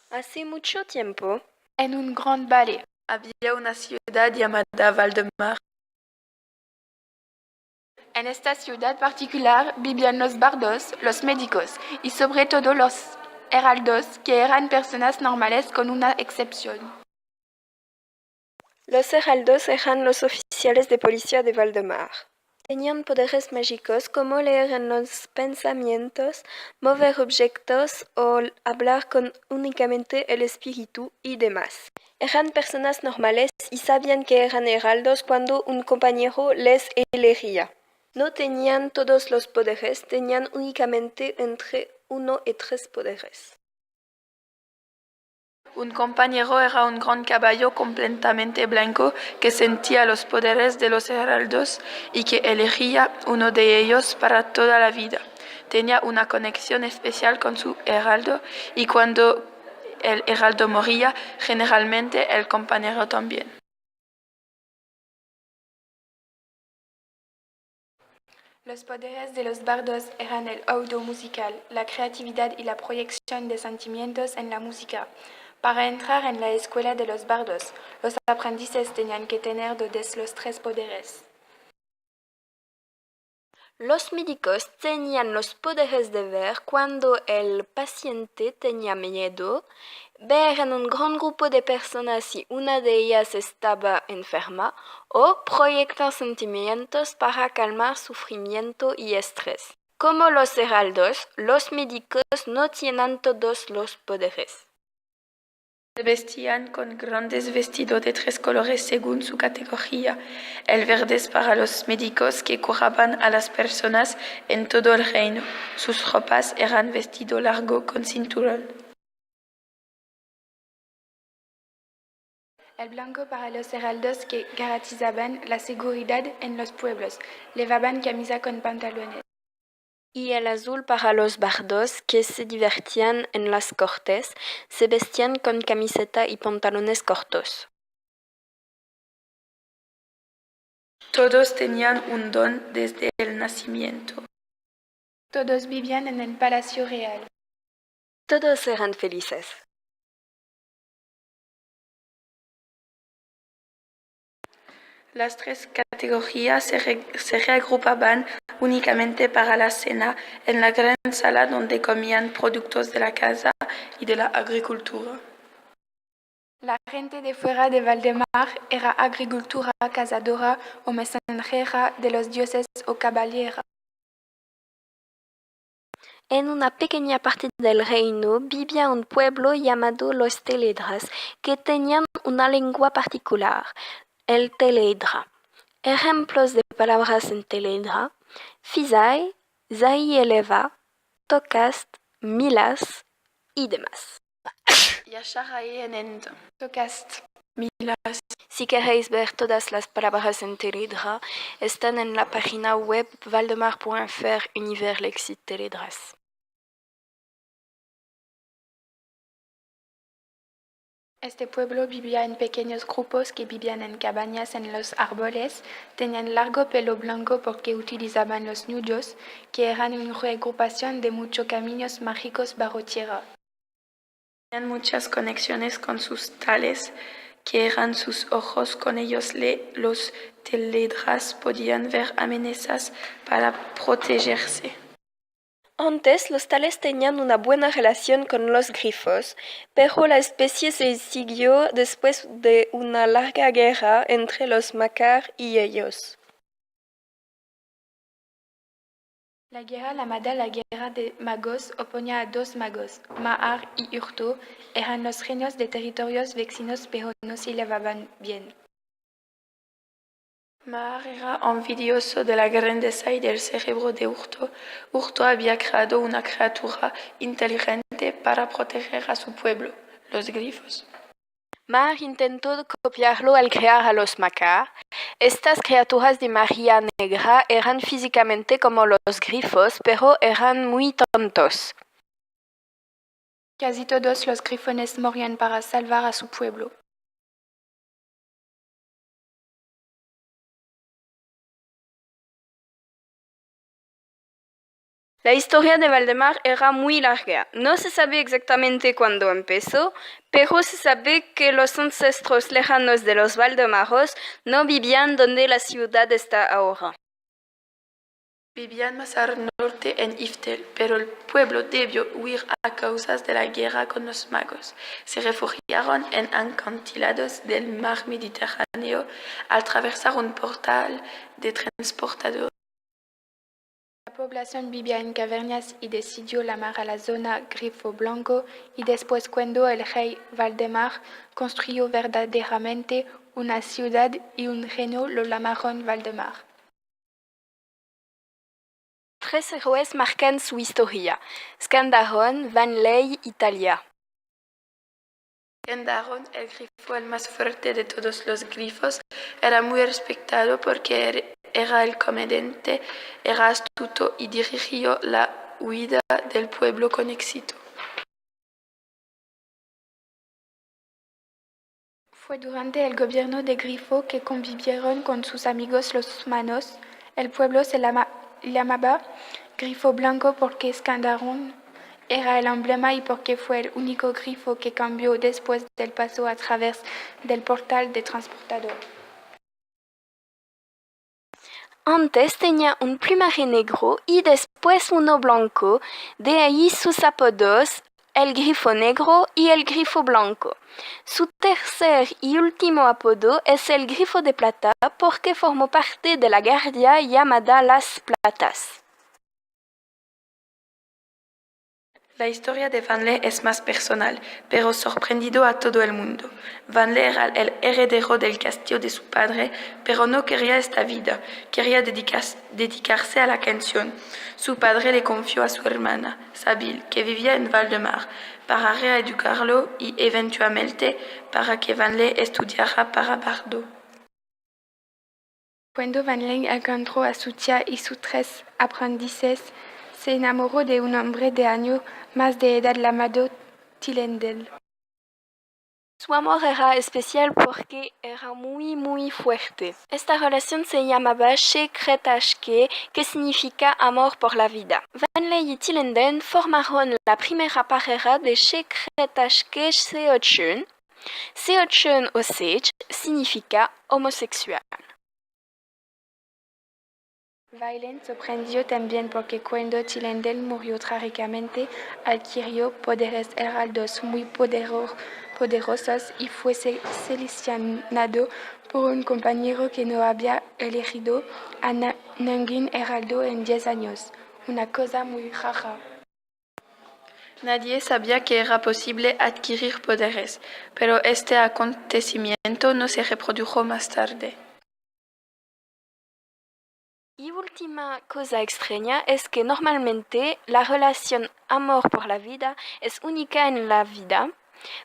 Hace mucho tiempo, en un gran valle, había una ciudad llamada Valdemar. En esta ciudad particular vivían los bardos, los médicos y sobre todo los heraldos, que eran personas normales con una excepción. los heraldos eran los oficiales de policía de Valdemar. Tenían poderes mágicos como leer en los pensamientos, mover objetos o hablar con únicamente el espíritu y demás. Eran personas normales y sabían que eran heraldos cuando un compañero les elegía. No tenían todos los poderes, tenían únicamente entre 1 y 3 poderes. Un compañero era un gran caballo completamente blanco que sentía los poderes de los heraldos y que elegía uno de ellos para toda la vida. Tenía una conexión especial con su heraldo y cuando el heraldo moría, generalmente el compañero también. Los poderes de los bardos eran el oído musical, la creatividad y la proyección de sentimientos en la música. Para entrar en la escuela de los bardos, los aprendices tenían que tener los 3 poderes. Los médicos tenían los poderes de ver cuando el paciente tenía miedo, ver en un gran grupo de personas si una de ellas estaba enferma o proyectar sentimientos para calmar sufrimiento y estrés. Como los heraldos, los médicos no tienen todos los poderes. Se vestían con grandes vestidos de 3 colores según su categoría. El verde es para los médicos que curaban a las personas en todo el reino. Sus ropas eran vestido largo con cinturón. El blanco para los heraldos que garantizaban la seguridad en los pueblos. Llevaban camisa con pantalones. Y el azul para los bardos que se divertían en las cortes, se vestían con camiseta y pantalones cortos. Todos tenían un don desde el nacimiento. Todos vivían en el palacio real. Todos eran felices. Las 3 categorías se reagrupaban únicamente para la cena en la gran sala donde comían productos de la casa y de la agricultura. La gente de fuera de Valdemar era agricultura, cazadora o mensajera de los dioses o caballera. En una pequeña parte del reino vivía un pueblo llamado los Teledras, que tenían una lengua particular, el Teledra. Ejemplos de palabras en Teledra: Fizai, Zai eleva, Tocast, Milas y demás. Tocast, Milas. Si queréis ver todas las palabras en Teledra, están en la página web valdemar.fr Univers Lexit Teledras. Este pueblo vivía en pequeños grupos que vivían en cabañas en los árboles, tenían largo pelo blanco porque utilizaban los nudillos, que eran una reagrupación de muchos caminos mágicos bajo tierra. Tenían muchas conexiones con sus tales, que eran sus ojos, con ellos los teledras podían ver amenazas para protegerse. Antes los tales tenían una buena relación con los grifos, pero la especie se extinguió después de una larga guerra entre los Makar y ellos. La guerra llamada la Guerra de Magos oponía a 2 magos, Mahar y Urto, eran los reinos de territorios vecinos pero no se llevaban bien. Mahar era envidioso de la grandeza y del cerebro de Urto. Urto había creado una criatura inteligente para proteger a su pueblo, los grifos. Mahar intentó copiarlo al crear a los Makar. Estas criaturas de María Negra eran físicamente como los grifos, pero eran muy tontos. Casi todos los grifones morían para salvar a su pueblo. La historia de Valdemar era muy larga. No se sabe exactamente cuándo empezó, pero se sabe que los ancestros lejanos de los Valdemaros no vivían donde la ciudad está ahora. Vivían más al norte en Iftel, pero el pueblo debió huir a causa de la guerra con los magos. Se refugiaron en acantilados del mar Mediterráneo al atravesar un portal de transportador. La población vivía en cavernas y decidió llamar a la zona Grifo Blanco y después cuando el rey Valdemar construyó verdaderamente una ciudad y un reino lo llamaron Valdemar. Tres héroes marcan su historia: Scandaron, Vanley y Talia. Scandaron, el grifo el más fuerte de todos los grifos, era muy respetado porque era el comandante, era astuto y dirigió la huida del pueblo con éxito. Fue durante el gobierno de Grifo que convivieron con sus amigos los humanos. El pueblo se llamaba Grifo Blanco porque Scandaron era el emblema y porque fue el único grifo que cambió después del paso a través del portal de transportador. Antes tenía un plumaje negro y después uno blanco, de ahí sus apodos, el grifo negro y el grifo blanco. Su tercer y último apodo es el grifo de plata porque formó parte de la guardia llamada Las Platas. La historia de Vanley es más personal, pero sorprendió a todo el mundo. Vanley era el heredero del castillo de su padre, pero no quería esta vida, quería dedicarse a la canción. Su padre le confió a su hermana, Sabil, que vivía en Valdemar, para reeducarlo y eventualmente para que Vanley estudiara para bardo. Cuando Vanley encontró a su tía y sus tres aprendices, se enamoró de un hombre de año más de edad llamado Tilendel. Su amor era especial porque era muy fuerte. Esta relación se llamaba Shekretashke, que significa amor por la vida. Vanley y Tilenden formaron la primera pareja de Shekretashke Seochun. Seochun o Sage significa homosexual. Vailen sorprendió también porque cuando Tilendel murió trágicamente, adquirió poderes heraldos muy poderosos y fue seleccionado por un compañero que no había elegido a ningún heraldo en 10 años. Una cosa muy rara. Nadie sabía que era posible adquirir poderes, pero este acontecimiento no se reprodujo más tarde. Y última cosa extraña es que normalmente la relación amor por la vida es única en la vida,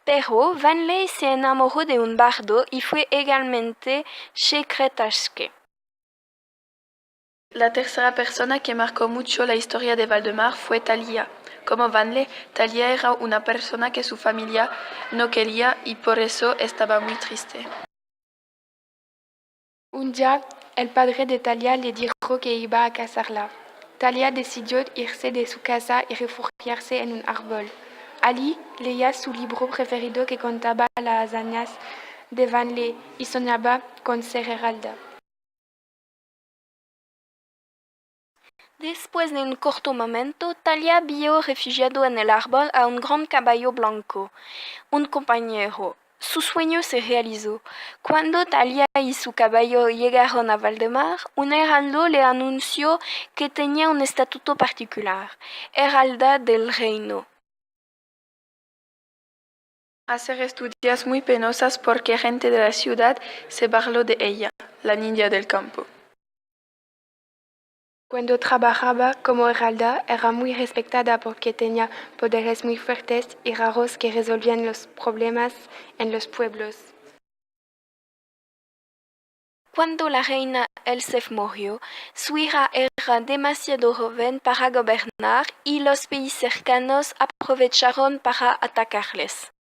pero Vanley se enamoró de un bardo y fue igualmente Shekretashke. La tercera persona que marcó mucho la historia de Valdemar fue Talia. Como Vanley, Talia era una persona que su familia no quería y por eso estaba muy triste. Un día, el padre de Talia le dijo que iba a casarla. Talia decidió irse de su casa y refugiarse en un árbol. Allí leía su libro preferido que contaba las hazañas de Vanley y soñaba con ser heralda. Después de un corto momento, Talia vio refugiado en el árbol a un gran caballo blanco, un compañero. Su sueño se realizó. Cuando Talia y su caballo llegaron a Valdemar, un heraldo le anunció que tenía un estatuto particular, heralda del reino. Hacer estudios muy penosas porque gente de la ciudad se burló de ella, la niña del campo. Cuando trabajaba como heralda, era muy respetada porque tenía poderes muy fuertes y raros que resolvían los problemas en los pueblos. Cuando la reina Elsef murió, su hija era demasiado joven para gobernar y los países cercanos aprovecharon para atacarles.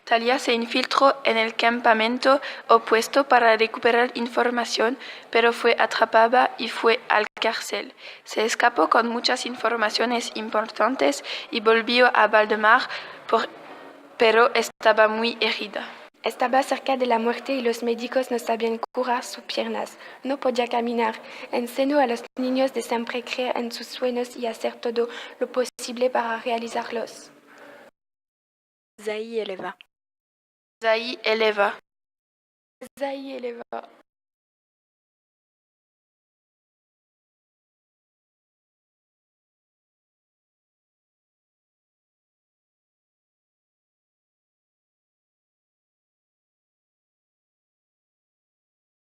Talia se infiltró en el campamento opuesto para recuperar información, pero fue atrapada y fue al cárcel. Se escapó con muchas informaciones importantes y volvió a Valdemar, pero estaba muy herida. Estaba cerca de la muerte y los médicos no sabían curar sus piernas. No podía caminar. Enseñó a los niños de siempre creer en sus sueños y hacer todo lo posible para realizarlos. Zahi eleva. Zahi eleva. Zahi eleva.